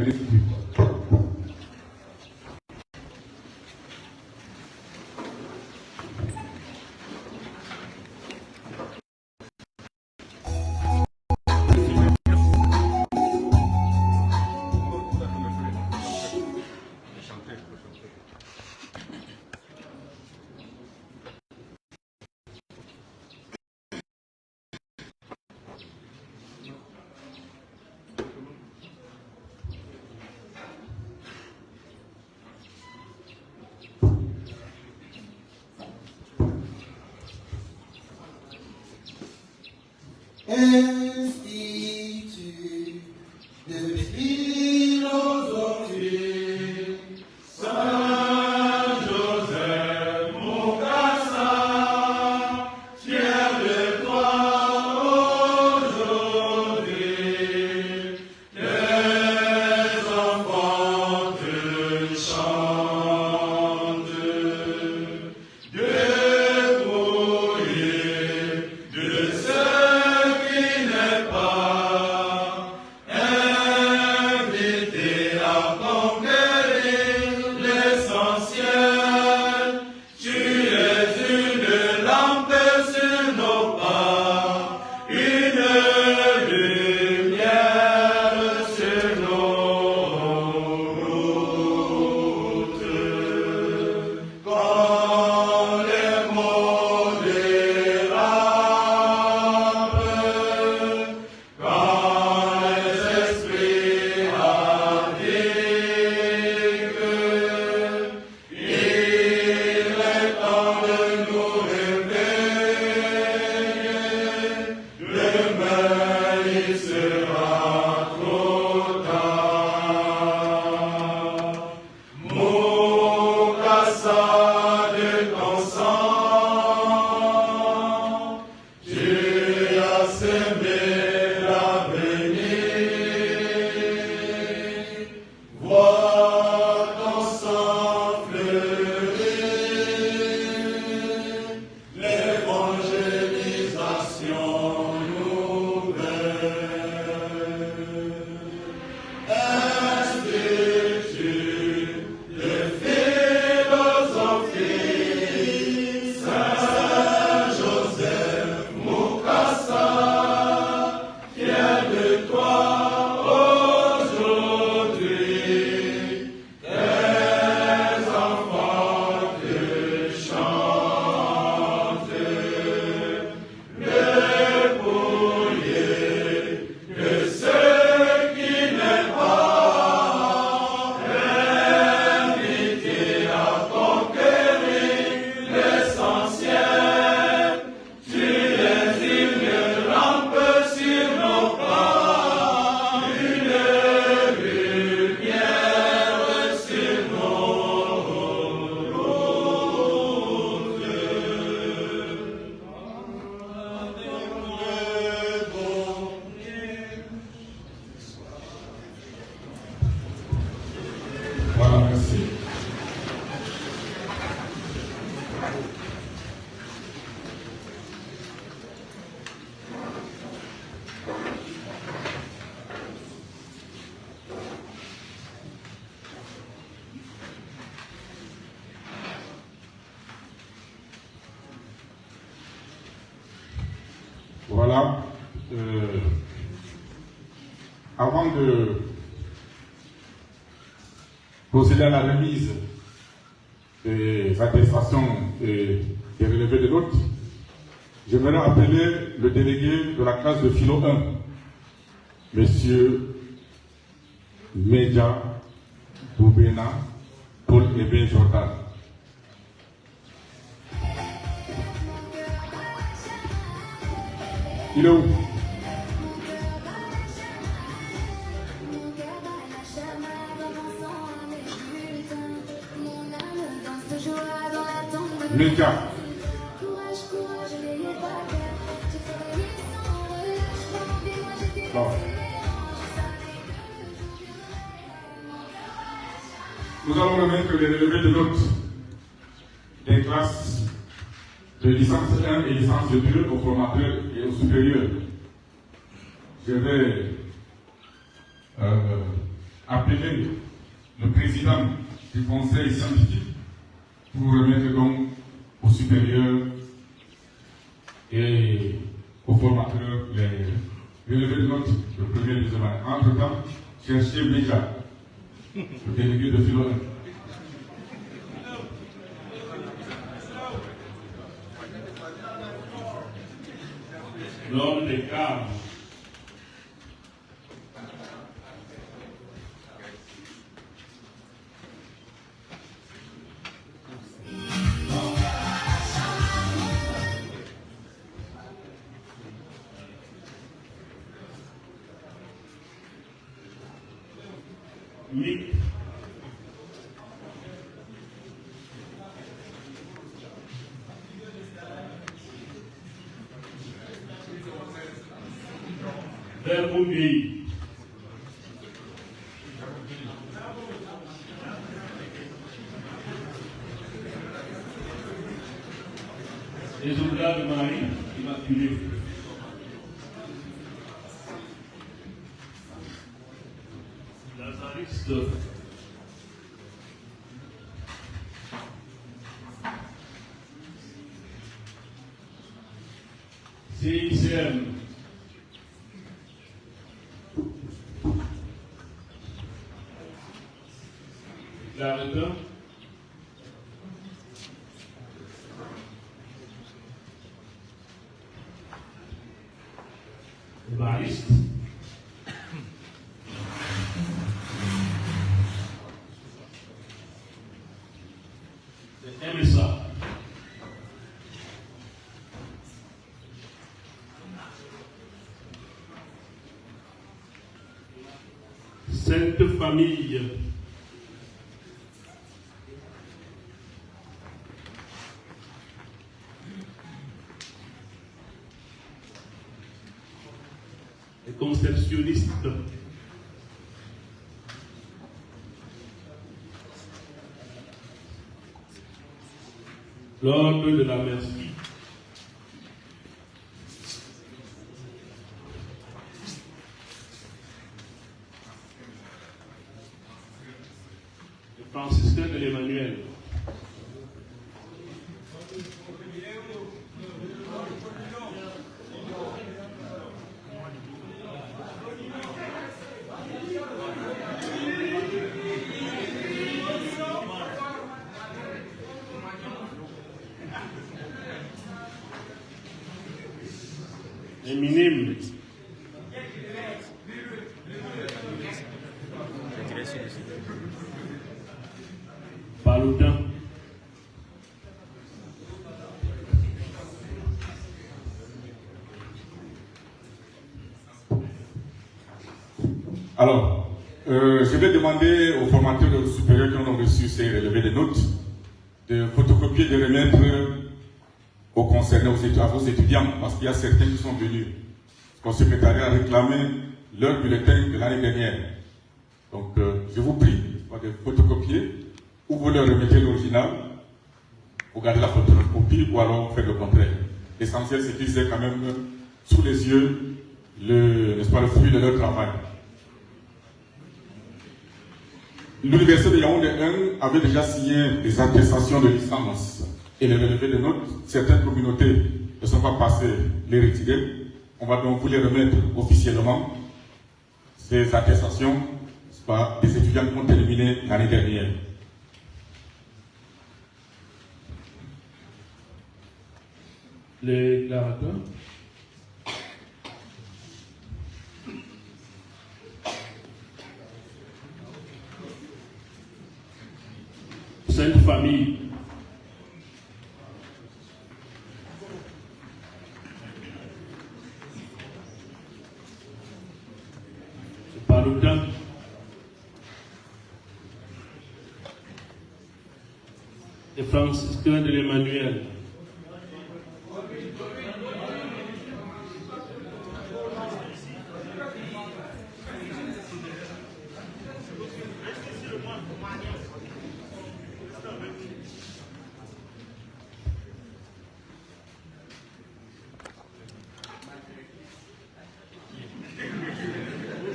l'esprit. Institut de philosophie, Saint Joseph Mukasa, fier de toi aujourd'hui, les enfants te chantent, dépouillés de ce qui n'est pas, invité à conquérir l'essentiel. Tu es une lampe sur nos pas, une lumière sur nos routes. Quand les mots dérapent, quand les esprits abdiquent, il est temps de nous réveiller. Demain il sera trop tard. Mukasa de ton sang, tu as semé l'avenir. Vois ton sang fleurir, l'évangélisation nouvelle. Institut de philosophie, Saint Joseph Mukasa, fier de toi aujourd'hui, tes enfants te chantent, dépouillés de ce qui n'est pas, invités à conquérir l'essentiel. Tu es une lampe sur nos pas, une lumière sur nos routes. Voilà, merci. Voilà. Avant de procéder à la remise des attestations et des relevés de notes, j'aimerais appeler le délégué de la classe de philo 1, Monsieur Medja Boubena Paul Eben Jordan. Il est où? Medja. Bon. Nous allons remettre les relevés de notes des classes de licence 1 et licence 2 au formateur et au supérieur. Je vais appeler le président du conseil scientifique pour remettre donc aux supérieurs et aux formateurs les relevés de notes le premier examen. Entre-temps, cherchez déjà le délégué de philo 1. L'homme des cadres. Mick. Verbougui. Les soldats de Marie, immaculés. Lazariste. CICM. L'arrêteur. Bariste. MSA. Sainte Famille. Les conceptionnistes. L'ordre de la merci. Les franciscains de l'Emmanuel. Les minimes. Paloutin. Alors, je vais demander aux formateurs supérieurs qui ont reçu ces relevés de notes de photocopier, de remettre aux concernés, à vos étudiants, parce qu'il y a certains qui sont venus au secrétariat réclamer leur bulletin de l'année dernière. Donc, je vous prie de photocopier, ou vous leur remettez l'original, vous gardez la photocopie, ou alors vous faites le contraire. L'essentiel, c'est qu'ils aient quand même sous les yeux le fruit de leur travail. L'université de Yaoundé 1 avait déjà signé des attestations de licence et les relevés de notes. Certaines communautés ne sont pas passées les retirer. On va donc vous les remettre officiellement. Ces attestations par des étudiants qui ont terminé l'année dernière. Les déclarateurs. Sainte Famille. Paloutin. Les franciscains de l'Emmanuel.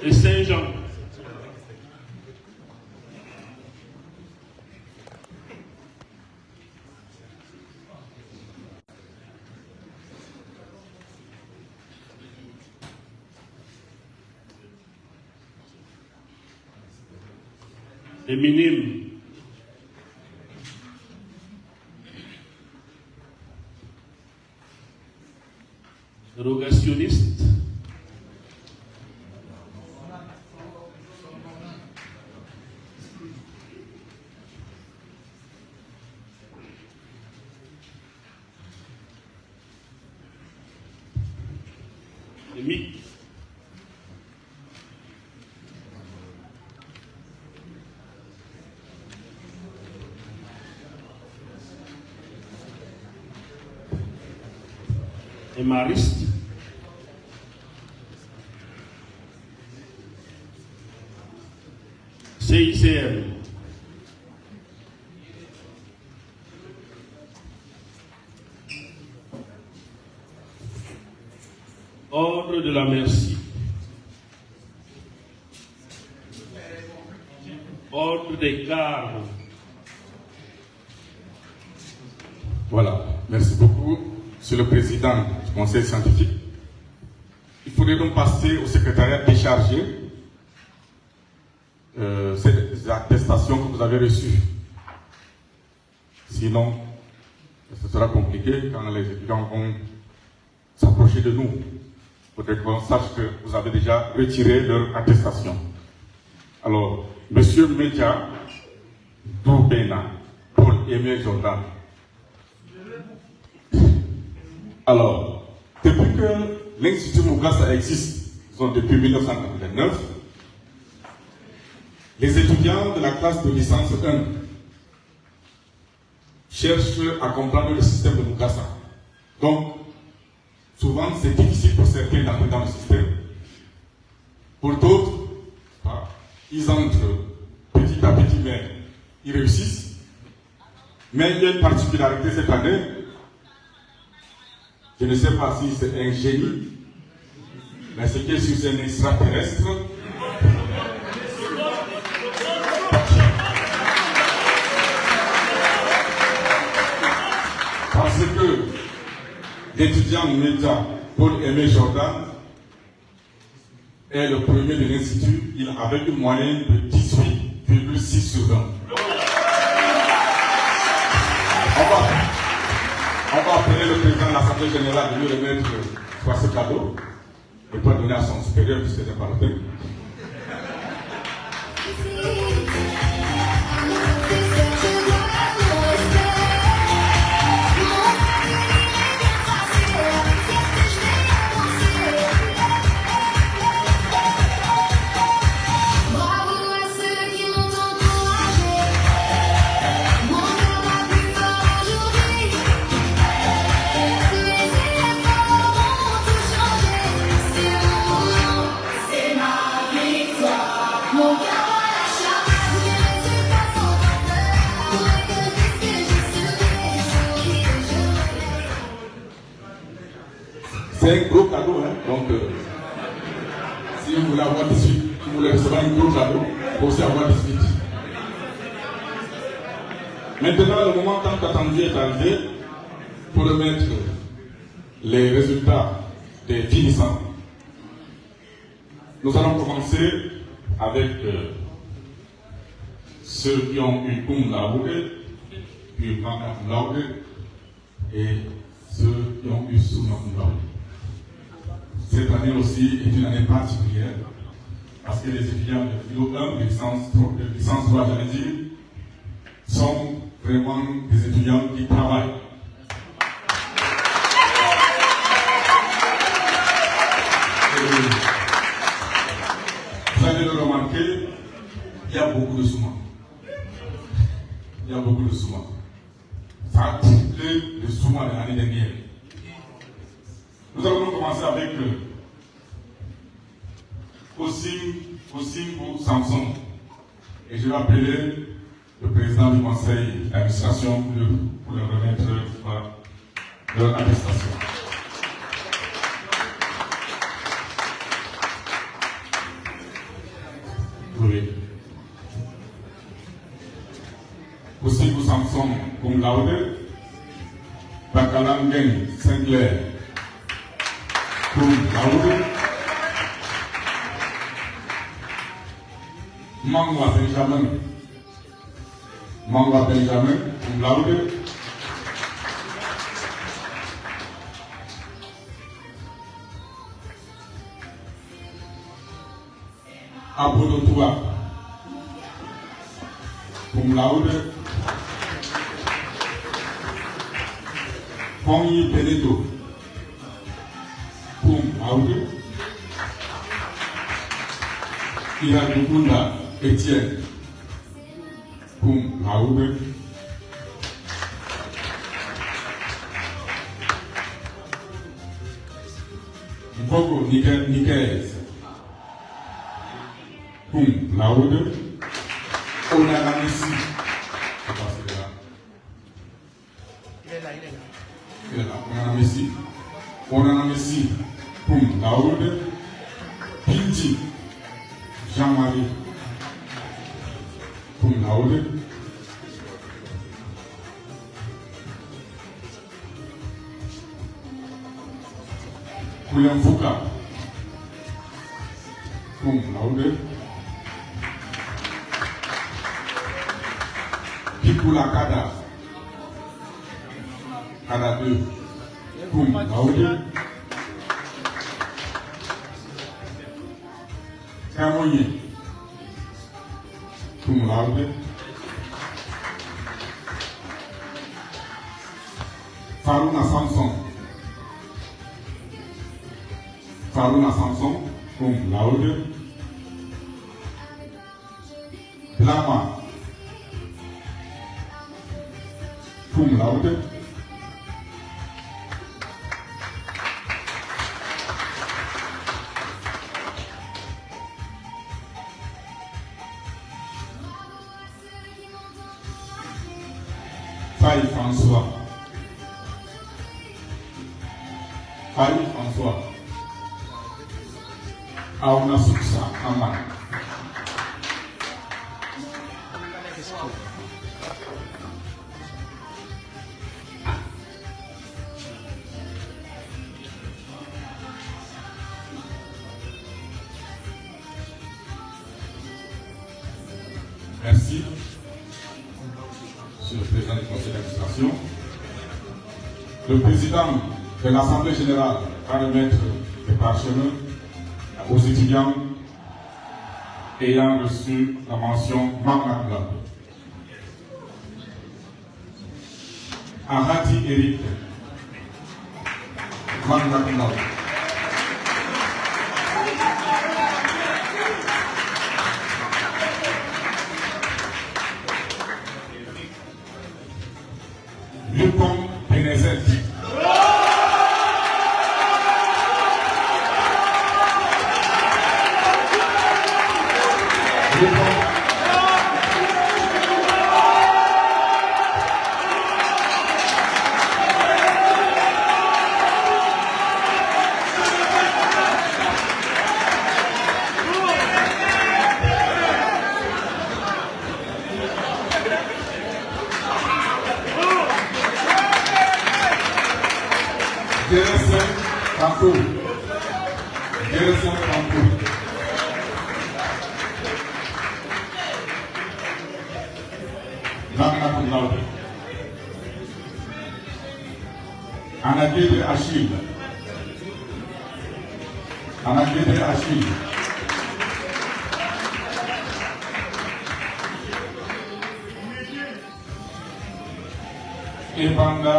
Et Saint-Jean. les minimes. Rogationnistes. Les mythes. Les maristes. CICM. Ordre de la merci. Ordre des gardes. Voilà, merci beaucoup, Monsieur le Président du Conseil scientifique. Il faudrait donc passer au secrétariat déchargé ces attestations que vous avez reçues. Sinon, ce sera compliqué quand les étudiants vont s'approcher de nous. Il faudrait qu'on sache que vous avez déjà retiré leur attestation. Alors, Monsieur Média Doubena, Paul-Aimé Jordan. Alors, depuis que l'Institut Mugasa existe, depuis 1989, les étudiants de la classe de licence 1 cherchent à comprendre le système de Mugasa. Donc, souvent, c'est difficile pour certains d'entrer dans le système. Pour d'autres, ils entrent petit à petit, mais ils réussissent. Mais il y a une particularité cette année. Je ne sais pas si c'est un génie, mais ce qui est sûr, c'est un extraterrestre. Parce que l'étudiant média Paul-Aimé Jordan est le premier de l'Institut, il avait une moyenne de 18,6 sur 20. On va appeler le président de l'Assemblée générale de lui remettre ce cadeau et pas donner à son supérieur puisque c'est pas le thème. C'est un gros cadeau, hein? Donc si vous voulez avoir 18, si vous voulez recevoir un gros cadeau, vous aussi avoir 18. Maintenant, le moment tant attendu est arrivé pour remettre les résultats des finissants. Nous allons commencer avec ceux qui ont eu cum laude, puis magna cum laude, et ceux qui ont eu summa cum laude. Cette année aussi est une année particulière parce que les étudiants de philo 1, de licence 3, j'allais dire, sont vraiment des étudiants qui travaillent. Vous allez le remarquer, il y a beaucoup de soumans. Il y a beaucoup de soumans. Ça a triplé le soumans de l'année dernière. Nous allons commencer avec Kosimbo Samson. Et je vais appeler le président du conseil d'administration pour leur remettre leur attestation. Oui. Kosimbo Samson cum laude, Bakalangen Sinclair cum laude, Mangwa Benjamin Manga Benjamin, cum laude. Abodotua, cum laude. Fonyi Benedo, cum laude. Iradukunda Etienne, cum laude. Mpogo Nikez, cum laude. Onana Messi, il est là. Onana Messi, cum laude. Pinti Jean-Marie, cum laude. William Fouca, cum laude. Kipula Kada 2, cum laude. Kamoye, cum laude. Faruna Samson, cum laude. Lama, cum laude. Faye François, Auna Suksa Aman. Merci, Monsieur le Président du Conseil d'administration. Le Président de l'Assemblée générale va remettre des parchemins aux étudiants ayant reçu la mention Magna Cum Laude. Ahati Eric, Magna Cum Laude. Lucom Benezet. Gerson Kanko. Magna Cum Laude. Anagede Achille. Ebanda.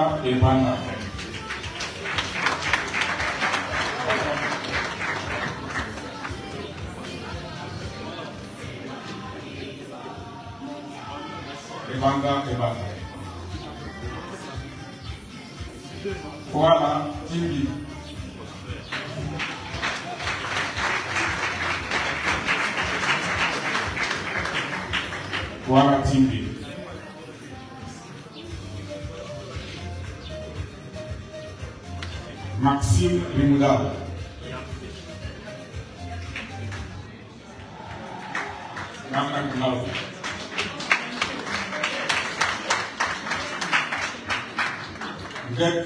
Voilà, Timbi. Maxime Rimouda. Magna Cum Laude. Greg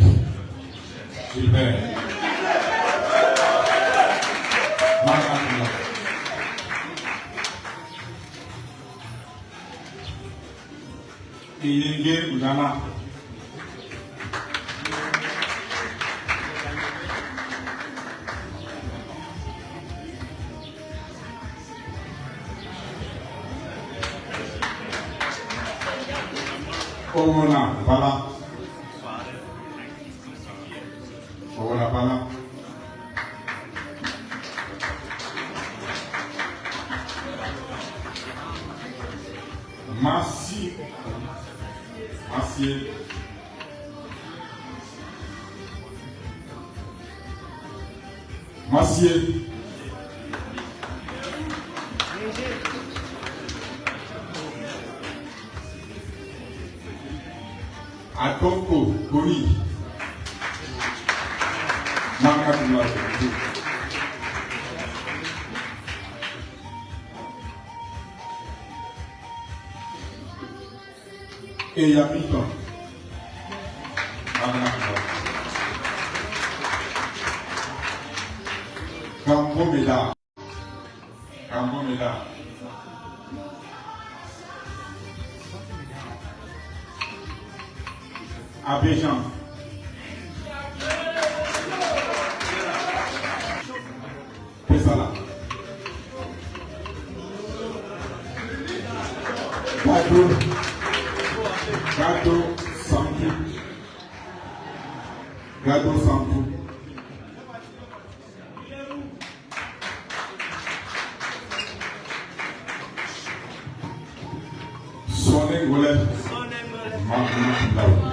Gilbert. Magna Cum Laude. Iyenge Udama. Owona Bala. Owona Bala. Merci. Merci. Merci. Atonko Gori. Magna cum laude. Et Yapiton. Magna cum laude. Kambomeda. Kambomeda. Abidjan. Pesala. Gado Santou. Gado Santou. Soné Golem. Magna cum laude.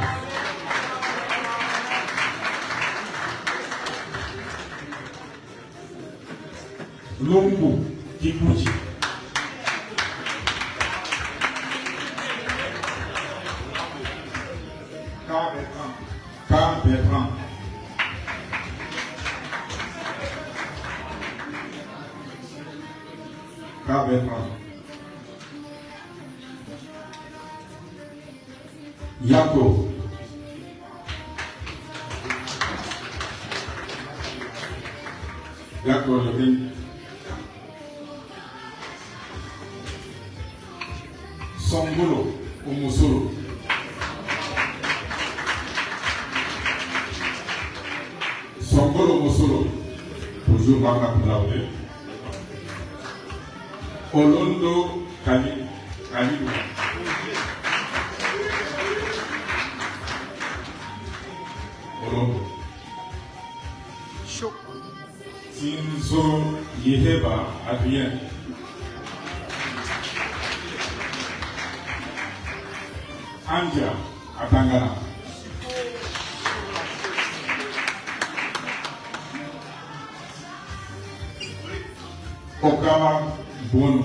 Lombo Kikuchi. Bertrand. Bertrand. Yako. Yako Levin. Songolo Omusolo. Songolo Omusolo. Toujours Magna cum laude. Olondo Kalidu. Olondo. Tinzo Yeheba Adrien. Anja Atangana. Okawa Bono.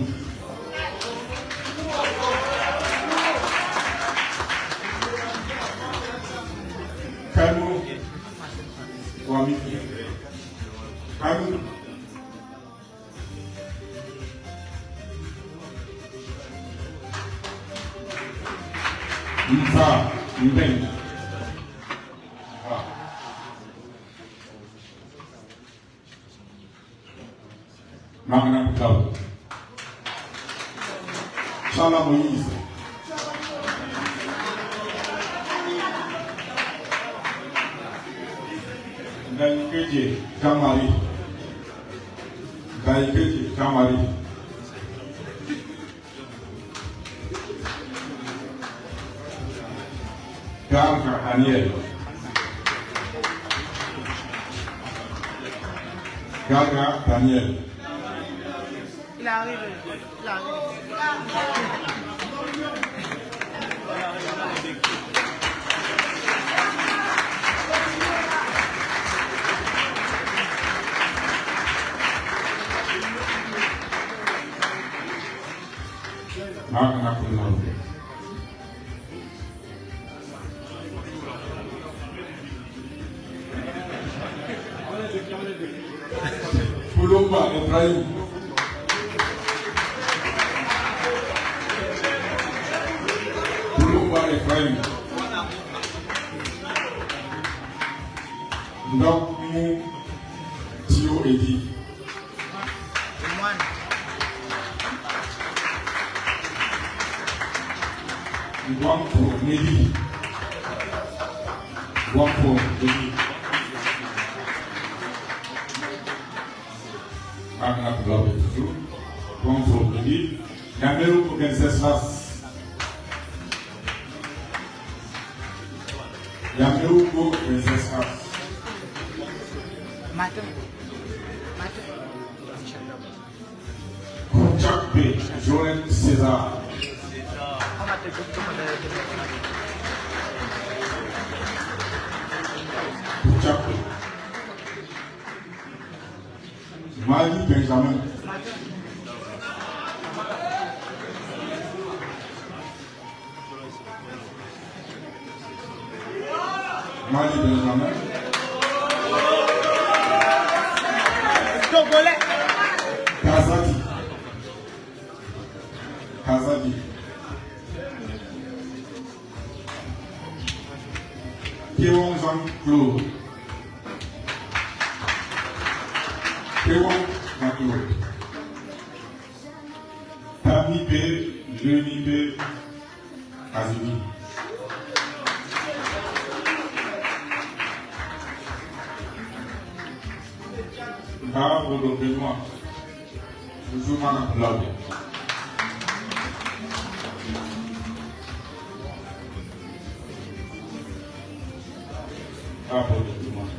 Kanu Wamiki. Kanu Mfa Mbeng. Magna cum laude. Chala Moïse. Daikeje Kamari. Daikeje Kamari. Garga Daniel. Garga Daniel. Il arrive. Il arrive. Magna cum laude. Pulumba Ibrahim. Pulumba Ibrahim. Ndokmu Tio Edi. Wampo Medi. Wampo Medi. Magna Globe toujours. Wampo Medi. Gamero Venceslas. Gamero Venceslas. Matin. Kouchak B. Joël César. Kouchak B. Mali Benjamin. Mali Benjamin. Togolais. Kazadi. Kazadi. Kéwon Jean-Claude. Kéwon Jean-Claude. Tami B. Jeuni B. Azimi. Bravo le Benoît. Toujours Madame Claude. Bravo le Benoît.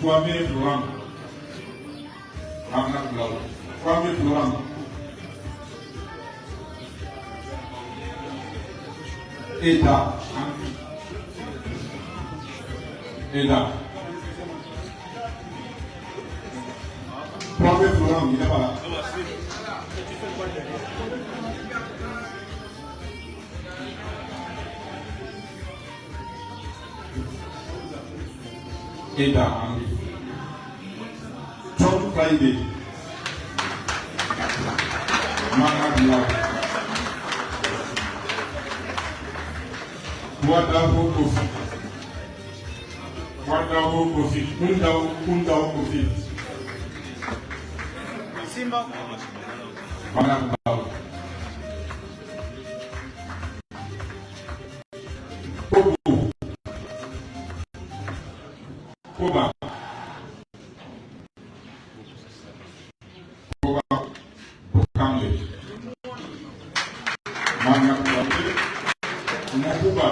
Toi-même, Florent. Madame Claude. Toi-même, Florent. Eda. Eda. Toi-même, Florent, il n'est pas là. Eda Henry. John Friday. Mama Wadao Kofi. Wadao Kofi. Kundao Kofi. Simba. Mama Kobo. Koba. Koba. Bokamle. Mama Koba. Mokuba.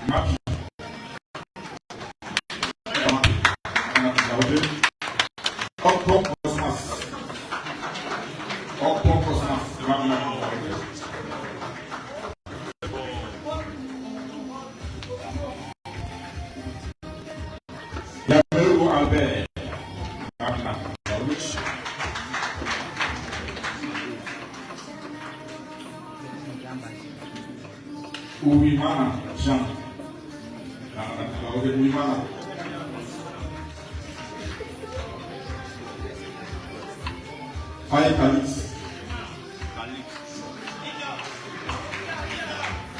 Maki. Mama Koba. Okpom Cosmas. Okpom Cosmas. Mama Koba. Yameru Albert. Mama Koba. Uwimana Jean. Uwimana. Faye Kalix.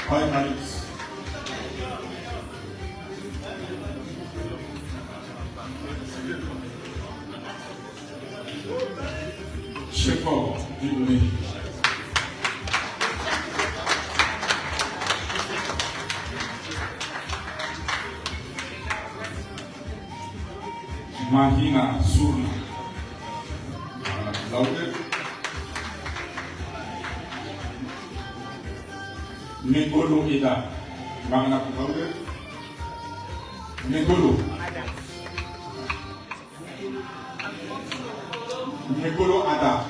Faye Kalix. Chefort Dibouné. Mahina Sourna. Megolo Eda. Magna Claude. Megolo. Megolo Ada.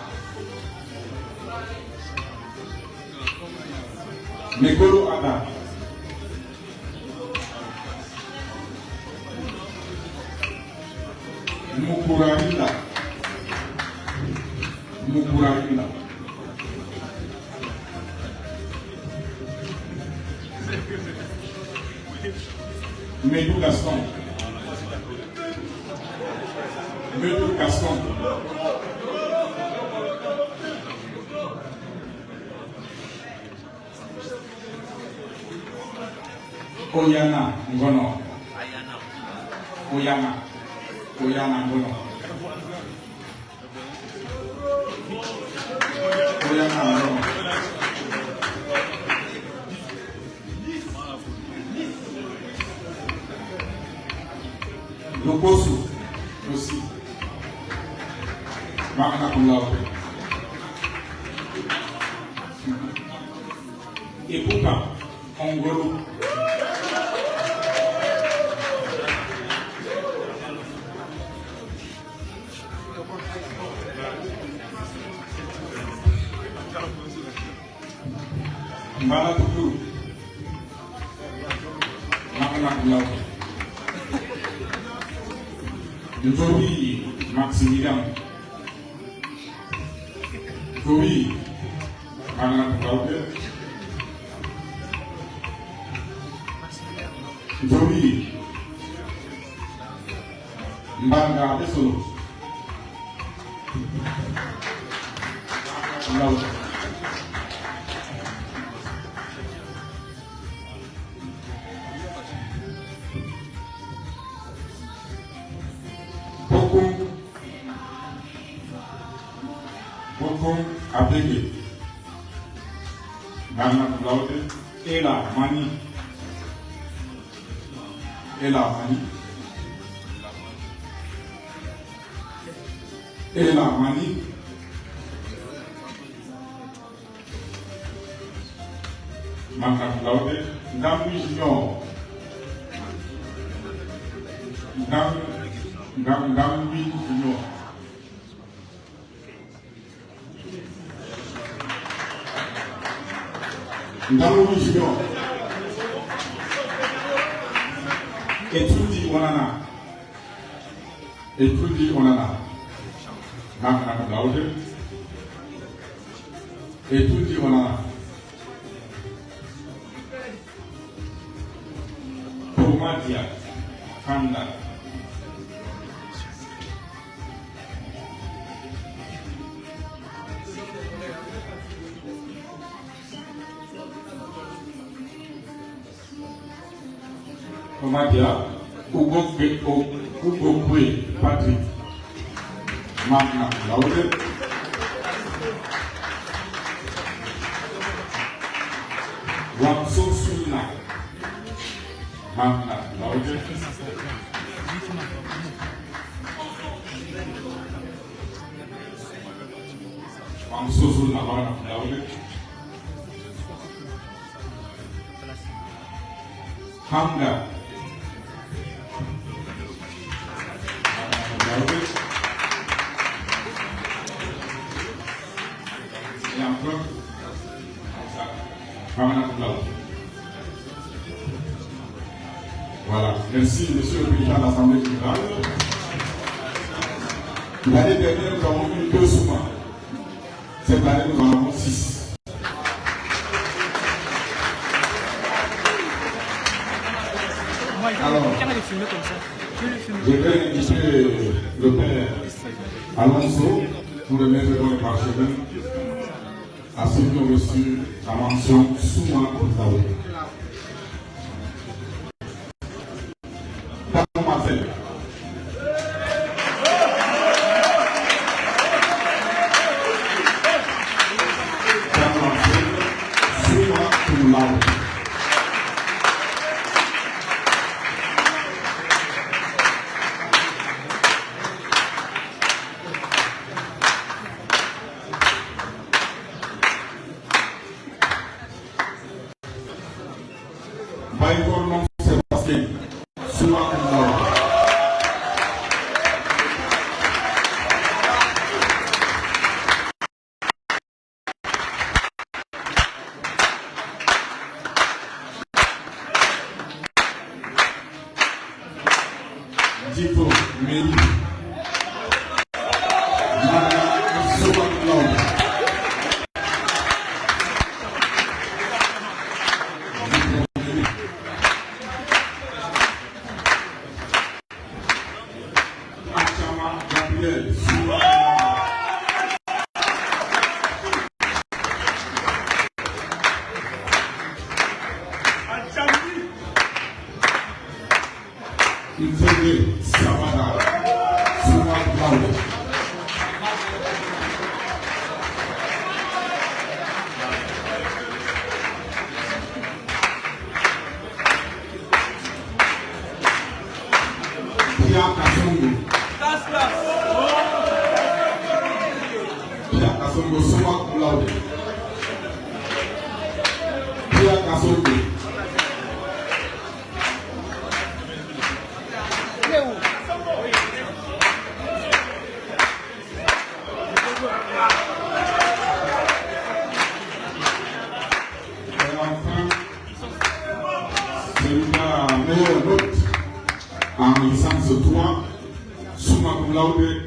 Megolo Ada. Mukurarinda. Mukurarinda. Medou Gaston. Medou Gaston. Oyana Ngono. Oyana. Oyana Ngono. Oyana Ngono. Lokosu aussi. Magna cum laude. Et pourtant, Ongolo. Mbala Tukuru. Magna cum laude. Jovi Maximilian. Jovi Magna cum laude. Jovi Mbanga Besolo. Laude. Beaucoup Abdégé, Magna cum laude, Ela Mani, Ela Mani, Ela Mani, Magna cum laude, Ndambi Junior, Ndambi Junior. Ndambi Junior. Etundi Onana. Etundi Onana. Magna cum laude. Etundi Onana. Tomadia Kanda. Tomadia Ugokwe Patrick. Magna cum laude. Wamso Suna. Magna cum laude. Wamso Suna Magna cum laude. Hamga. Et encore, Magna cum laude. Voilà. Merci, Monsieur le Président de l'Assemblée générale. L'année dernière, nous avons eu 2 soumats. Cette année, nous en avons 6. Alors, je vais inviter le père Alonso pour remettre dans le parchemin à ceux qui ont reçu la mention Souma cum laude. Marcel. Souma cum laude. Baïkor Sébastien, Souma cum laude. Dito Meni. Magna Souma cum laude. Gabriel Souma. Ifede Sabada Souma cum laude. Pierre celui qui a la meilleure note en licence 3, summa cum laude,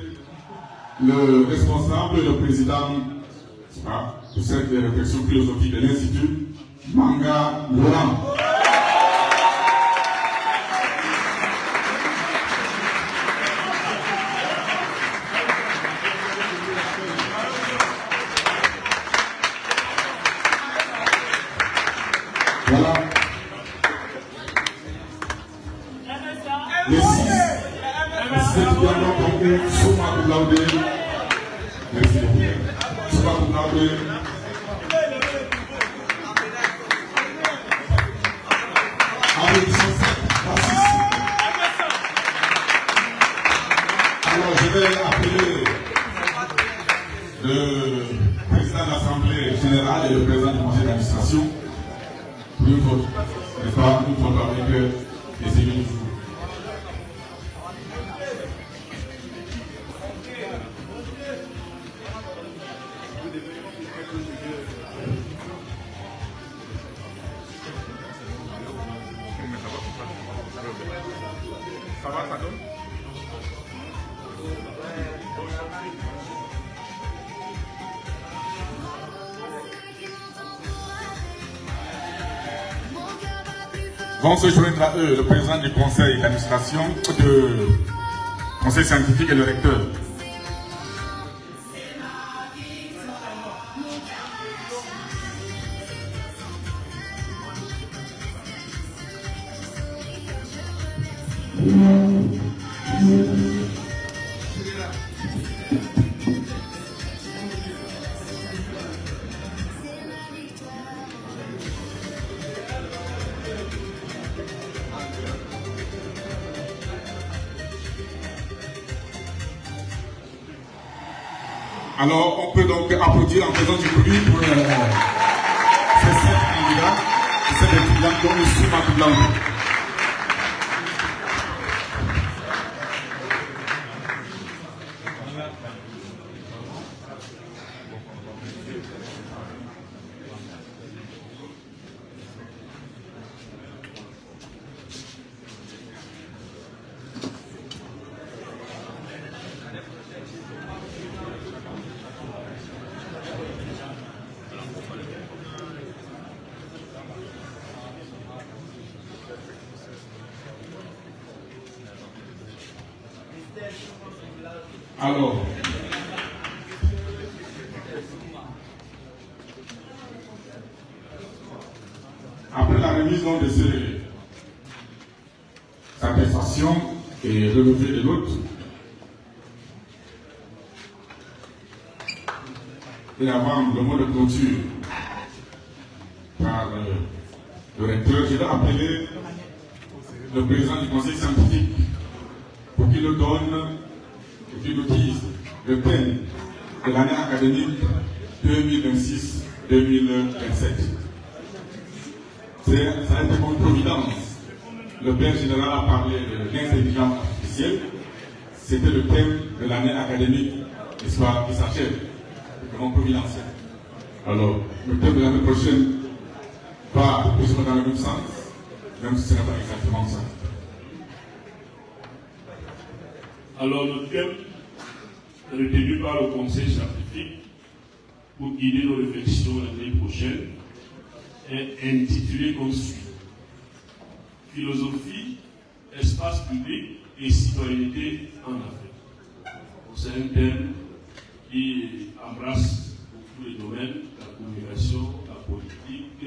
le responsable et le président du cercle de réflexion philosophique de l'Institut, Manga Laurent. Voilà. Les 6 étudiants ont eu summa cum laude. Merci beaucoup. Summa cum laude. Alors je vais appeler le président de l'Assemblée générale et le président du conseil d'administration pour une photo, n'est-ce pas, une photo avec les élus du jour. Ça va, ça donne? Vont se joindre à eux le président du conseil d'administration, du conseil scientifique et le recteur. Alors, on peut donc applaudir en présence du public pour ces 7 candidats, ces 7 étudiants dont nous sommes à tout blanc. Alors, après la remise de ces satisfactions et relevé de notes, et avant le mot de clôture par le recteur, je vais appeler le président du conseil scientifique pour qu'il le donne et qu'il nous dise le thème de l'année académique 2026-2027. Ça a été comme providence. Le père général a parlé de l'intelligence artificielle. C'était le thème de l'année académique, l'histoire qui s'achève, comme providentiel. Alors, le thème de l'année prochaine va plus ou moins dans le même sens, même si ce n'est pas exactement ça. Alors, le thème retenu par le conseil scientifique pour guider nos réflexions l'année prochaine est intitulé comme suit: Philosophie, espace public et citoyenneté en Afrique. C'est un thème qui embrasse beaucoup les domaines, la communication, la politique,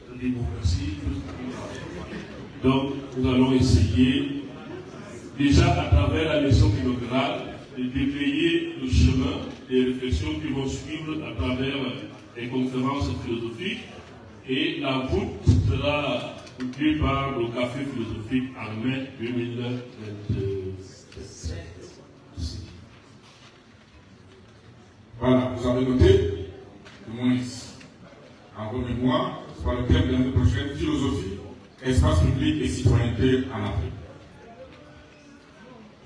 la démocratie. Donc, nous allons essayer, déjà à travers la leçon inaugurale, de déblayer le chemin des réflexions qui vont suivre à travers les conférences philosophiques, et la voûte sera occupée par le café philosophique en mai 2027. Voilà, vous avez noté, au moins en vos mémoires, sur le thème de l'année prochaine, philosophie, espace public et citoyenneté en Afrique.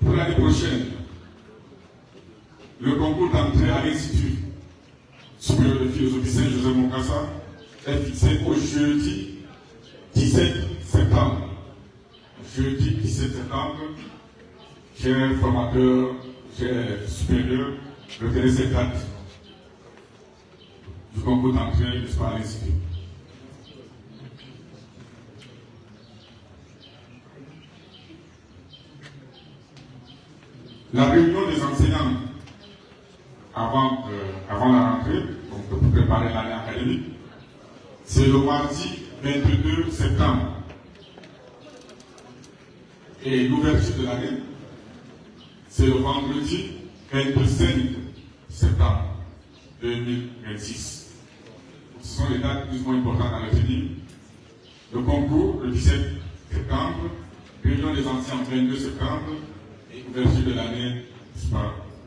Pour l'année prochaine, le concours d'entrée à l'Institut supérieur de philosophie Saint-Joseph Mokassa est fixé au jeudi 17 septembre, jeudi 17 septembre, chers formateurs, chers supérieurs, retenez cette date du concours d'entrée du Sport à l'Institut. La réunion des enseignants avant la rentrée, donc pour préparer l'année académique, c'est le mardi 22 septembre. Et l'ouverture de l'année, c'est le vendredi 25 septembre 2026. Ce sont les dates plus ou moins importantes à retenir. Le concours, le 17 septembre, réunion des anciens le 22 septembre, et ouverture de l'année,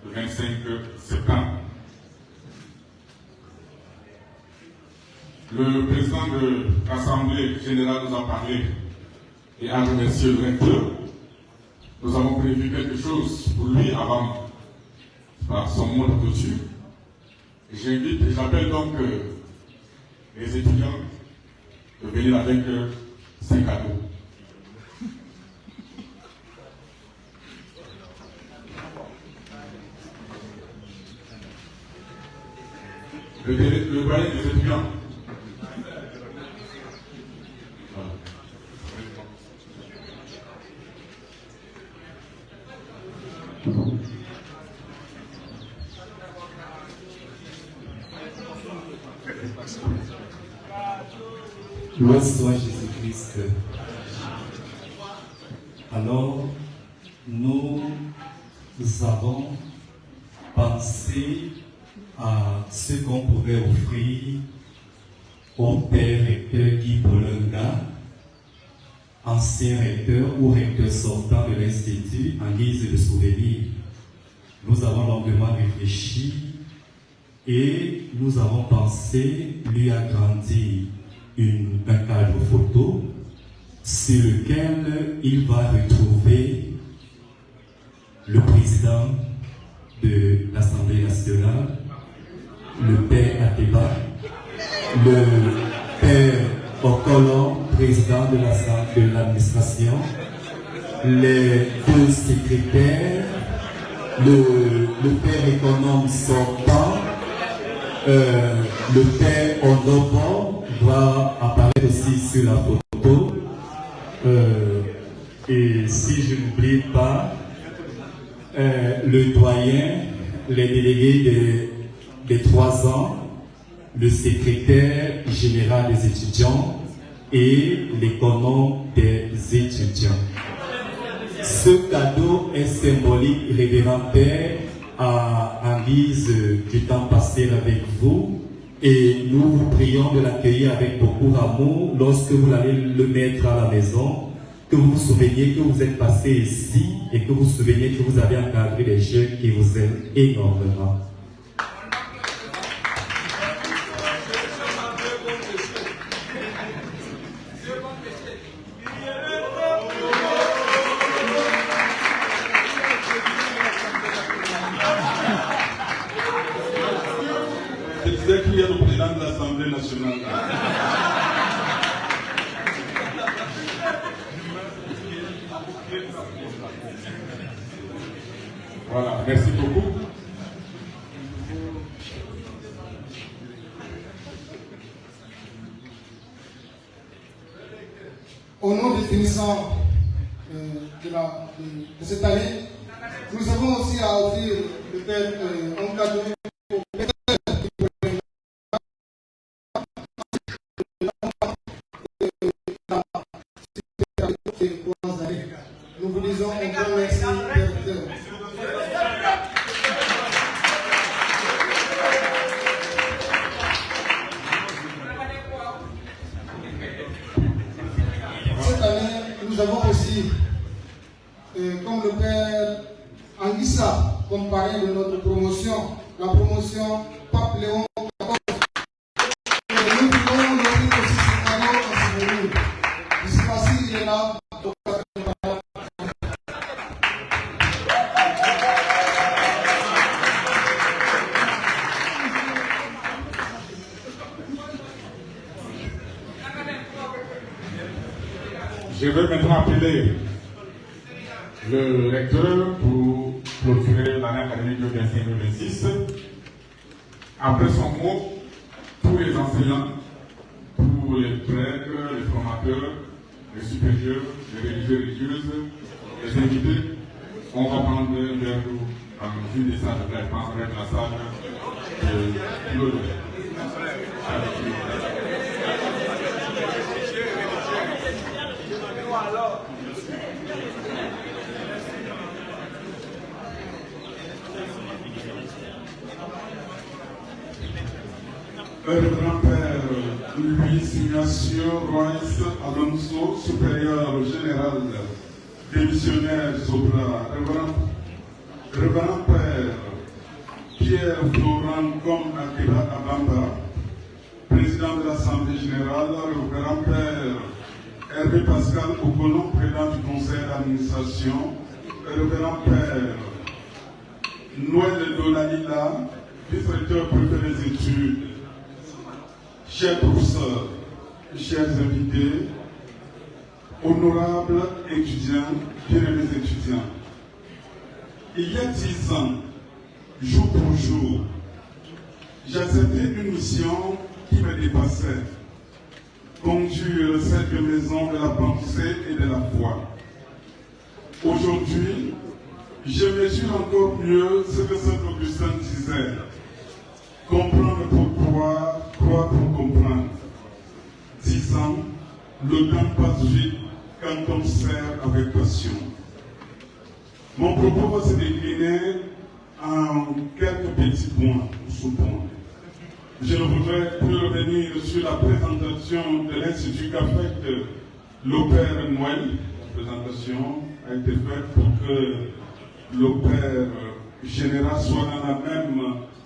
le 25 septembre. Le président de l'Assemblée générale nous a parlé et a remercié le recteur. Nous avons prévu quelque chose pour lui avant son mot de clôture. J'appelle donc les étudiants de venir avec 5 cadeaux. Le doyen des étudiants. Loué soit Jésus-Christ. Alors, nous avons pensé à ce qu'on pouvait offrir au père recteur Guy Bolunga, ancien recteur ou recteur sortant de l'Institut, en guise de souvenir. Nous avons longuement réfléchi et nous avons pensé lui agrandir un cadre photo sur lequel il va retrouver le président de l'Assemblée nationale, le père Ateba, le père Okolo, président de l'administration, les deux secrétaires, le père économe sortant, le père Onobo va apparaître aussi sur la photo. Et si je n'oublie pas, le doyen, les délégués des 3 ans, le secrétaire général des étudiants et l'économe des étudiants. Ce cadeau est symbolique, révérend Père, en guise du temps passé avec vous. Et nous vous prions de l'accueillir avec beaucoup d'amour lorsque vous allez le mettre à la maison, que vous vous souveniez que vous êtes passé ici et que vous vous souveniez que vous avez encadré des jeunes qui vous aiment énormément. C'est qu'il y a le président de l'Assemblée nationale. Voilà, merci beaucoup. Au nom des finissants de cette année, nous avons aussi à offrir un cadeau au père. Nous vous disons un grand merci, directeur. Cette année, nous avons aussi, comme le père Anguissa, comme parrain de notre promotion, la Je vais maintenant appeler le recteur pour clôturer l'année académique de 25-26. Après son mot, tous les enseignants, tous les prêtres, les formateurs, les supérieurs, les religieux, religieuses, les invités, on va prendre vers nous en vue des salles de traitement, vers la salle de l'eau. Révérend Père Louis Ignacio Royce Alonso, supérieur général des missionnaires Sobra, Révérend Père Pierre Florent Comme Akira Abamba, président de l'Assemblée générale, Révérend Père Hervé Pascal Okono, président du conseil d'administration, Révérend Père Noël Dolalila, vice-recteur préfet des études, chers professeurs, chers invités, honorables étudiants, bien-aimés étudiants, il y a 10 ans, jour pour jour, j'acceptais une mission qui me dépassait, conduire cette maison de la pensée et de la foi. Aujourd'hui, je mesure encore mieux ce que Saint Augustin disait. Comprendre pour croire, croire pour comprendre. 10 ans, le temps passe vite quand on sert avec passion. Mon propos va se décliner en quelques petits points ou sous-points. Je ne voudrais plus revenir sur la présentation de l'Institut qu'a faite le Père Noël. La présentation a été faite pour que le Père général soit dans la même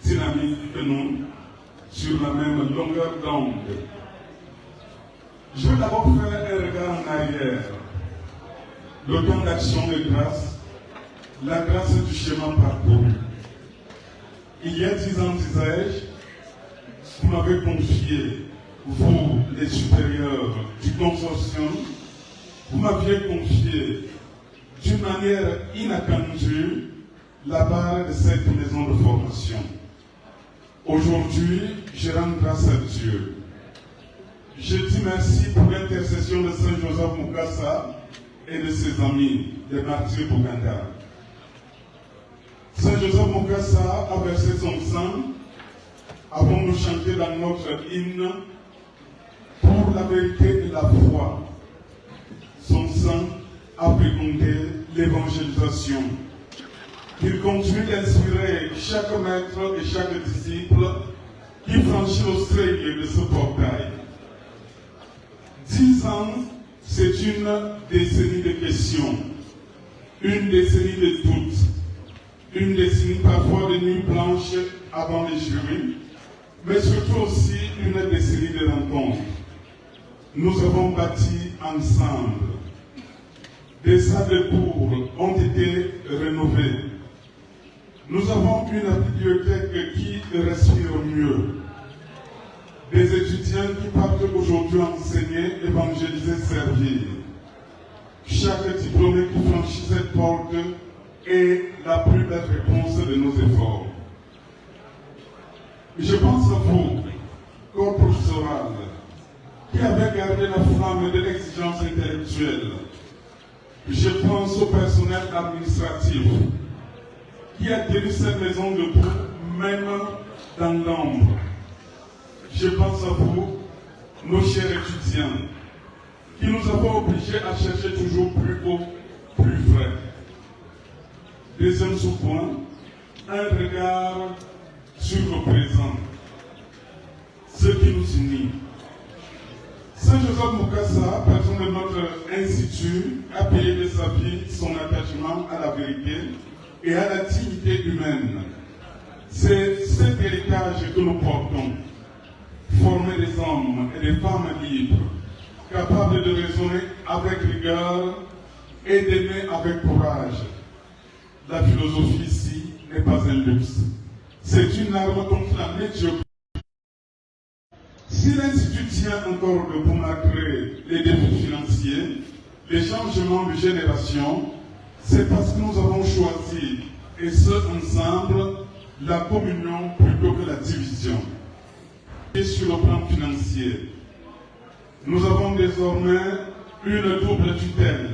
dynamique que nous, sur la même longueur d'onde. Je vais d'abord faire un regard en arrière. Le temps d'action de grâce, la grâce du chemin parcouru. Il y a 10 ans, disais-je, vous m'avez confié, vous, les supérieurs du consortium, vous m'aviez confié d'une manière inattendue la barre de cette maison de formation. Aujourd'hui, je rends grâce à Dieu. Je dis merci pour l'intercession de Saint Joseph Mukasa et de ses amis, les martyrs Buganda. Saint Joseph Mukasa a versé son sang avant de chanter dans notre hymne pour la vérité et la foi. Son sang a fécondé l'évangélisation. Il continue d'inspirer chaque maître et chaque disciple qui franchit le seuil de ce portail. 10 ans, c'est une décennie de questions, une décennie de doutes, une décennie parfois de nuits blanches avant les jurys, mais surtout aussi une décennie de rencontres. Nous avons bâti ensemble. Des salles de cours ont été rénovées. Nous avons une bibliothèque qui respire mieux. Des étudiants qui partent aujourd'hui enseigner, évangéliser, servir. Chaque diplômé qui franchit cette porte est la plus belle réponse de nos efforts. Je pense à vous, corps professoral, qui avez gardé la flamme de l'exigence intellectuelle. Je pense au personnel administratif qui a tenu cette maison debout, même dans l'ombre. Je pense à vous, nos chers étudiants, qui nous avons obligés à chercher toujours plus haut, plus vrai. Deuxième sous-point, un regard sur le présent, ce qui nous unit. Saint Joseph Mukasa, patron de notre institut, a payé de sa vie son attachement à la vérité et à la dignité humaine. C'est cet héritage que nous portons. Former des hommes et des femmes libres, capables de raisonner avec rigueur et d'aimer avec courage. La philosophie ici n'est pas un luxe. C'est une arme contre la médiocrité. Si l'Institut tient encore debout malgré les défis financiers, les changements de génération, c'est parce que nous avons choisi, et ce ensemble, la communion plutôt que la division. Et sur le plan financier, nous avons désormais une double tutelle,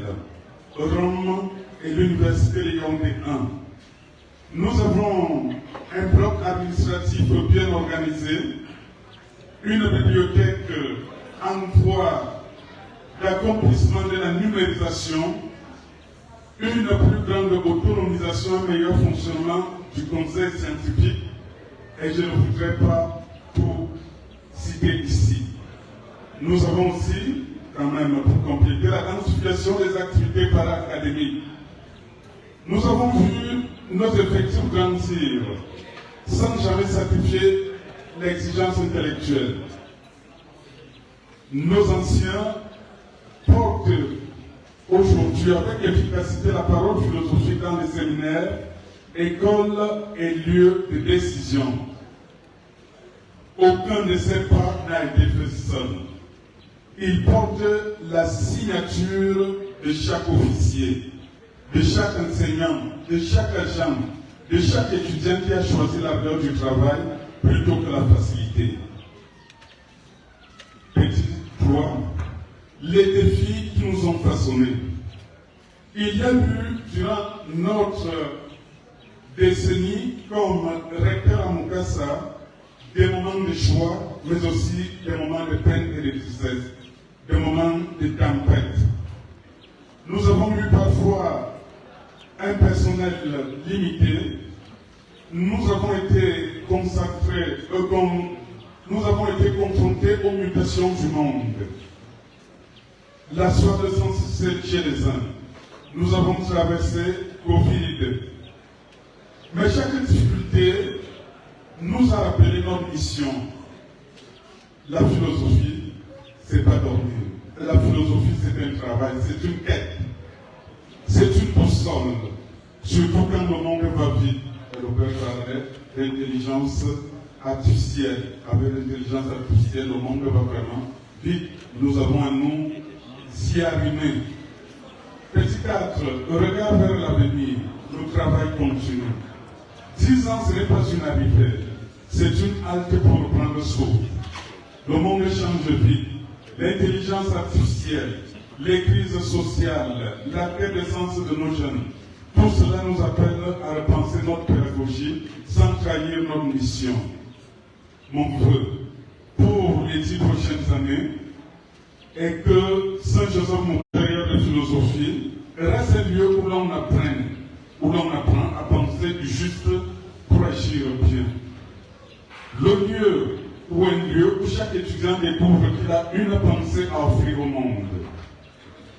Rome et l'Université de Yaoundé 1. Nous avons un bloc administratif bien organisé, une bibliothèque en voie d'accomplissement de la numérisation, une plus grande autonomisation, un meilleur fonctionnement du conseil scientifique, et je ne voudrais pas tout citer ici. Nous avons aussi, quand même, pour compléter, la densification des activités para-académiques. Nous avons vu nos effectifs grandir sans jamais sacrifier l'exigence intellectuelle. Nos anciens portent aujourd'hui avec efficacité la parole philosophique dans les séminaires, écoles et lieux de décision. Aucun de ces pas n'a été fait seul. Il porte la signature de chaque officier, de chaque enseignant, de chaque agent, de chaque étudiant qui a choisi l'ardeur du travail plutôt que la facilité. Petit 3. Les défis qui nous ont façonnés. Il y a eu, durant notre décennie, comme recteur à Mukasa, des moments de choix, mais aussi des moments de peine et de tristesse, des moments de tempête. Nous avons eu parfois un personnel limité. Nous avons été consacrés, nous avons été confrontés aux mutations du monde. La soif de sens chez les uns. Nous avons traversé Covid. Mais chaque difficulté nous a rappelé notre mission. La philosophie, c'est pas dormir. La philosophie, c'est un travail, c'est une quête. C'est une boussole. Surtout quand le monde va vite. Et le Père parlait d'intelligence artificielle. Avec l'intelligence artificielle, le monde va vraiment vite. Nous avons à nous s'y arrimer. Petit 4, le regard vers l'avenir, le travail continue. 10 ans, ce n'est pas une arrivée, c'est une halte pour prendre souffle. Le monde change vite. L'intelligence artificielle, les crises sociales, la quintessence de nos jeunes, tout cela nous appelle à repenser notre pédagogie sans trahir notre mission. Mon vœu pour les 10 prochaines années est que Saint-Joseph, mon période de philosophie, reste un lieu où l'on apprend à penser du juste pour agir bien. Le lieu ou un lieu où chaque étudiant découvre qu'il a une pensée à offrir au monde.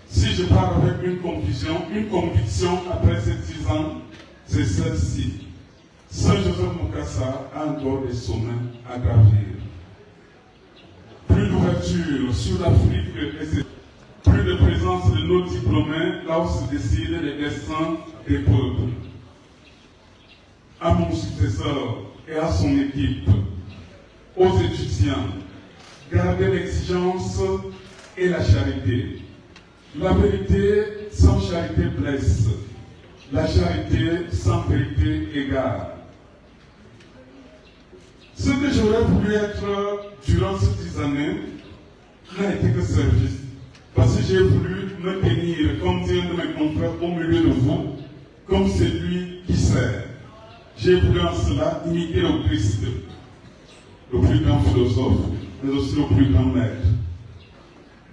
Si je pars avec une conviction après ces 10 ans, c'est celle-ci. Saint-Joseph Mukasa a encore des sommets à gravir. Plus d'ouverture sur l'Afrique et ses... Plus de présence de nos diplômés là où se décident les destins des peuples. À mon successeur et à son équipe, aux étudiants, gardez l'exigence et la charité. La vérité sans charité blesse. La charité sans vérité égare. Ce que j'aurais voulu être durant ces 10 années n'a été que service. Parce que j'ai voulu me tenir, comme dit un de mes confrères, au milieu de vous, comme celui qui sert. J'ai voulu en cela imiter le Christ, le plus grand philosophe, mais aussi le plus grand maître.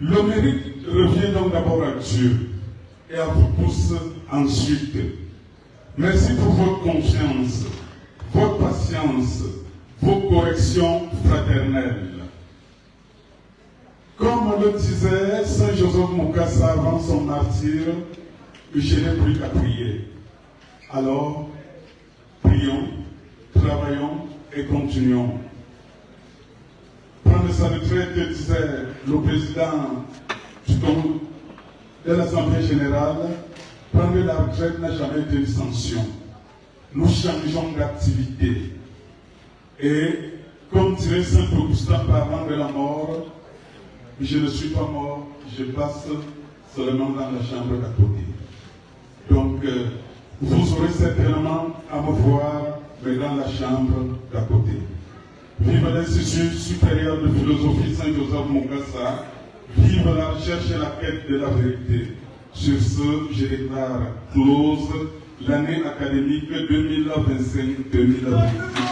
Le mérite revient donc d'abord à Dieu et à vous tous ensuite. Merci pour votre confiance, votre patience, vos corrections fraternelles. Comme le disait Saint Joseph Mukasa avant son martyre, je n'ai plus qu'à prier. Alors, prions, travaillons et continuons. Prendre sa retraite, disait le président de l'Assemblée générale, prendre la retraite n'a jamais été une sanction. Nous changeons d'activité. Et comme dirait Saint Augustin parlant de la mort, je ne suis pas mort, je passe seulement dans la chambre d'à côté. Donc, vous aurez certainement à me voir, mais dans la chambre d'à côté. Vive l'Institut supérieur de philosophie Saint-Joseph Mongassa, vive la recherche et la quête de la vérité. Sur ce, je déclare close l'année académique 2025-2026.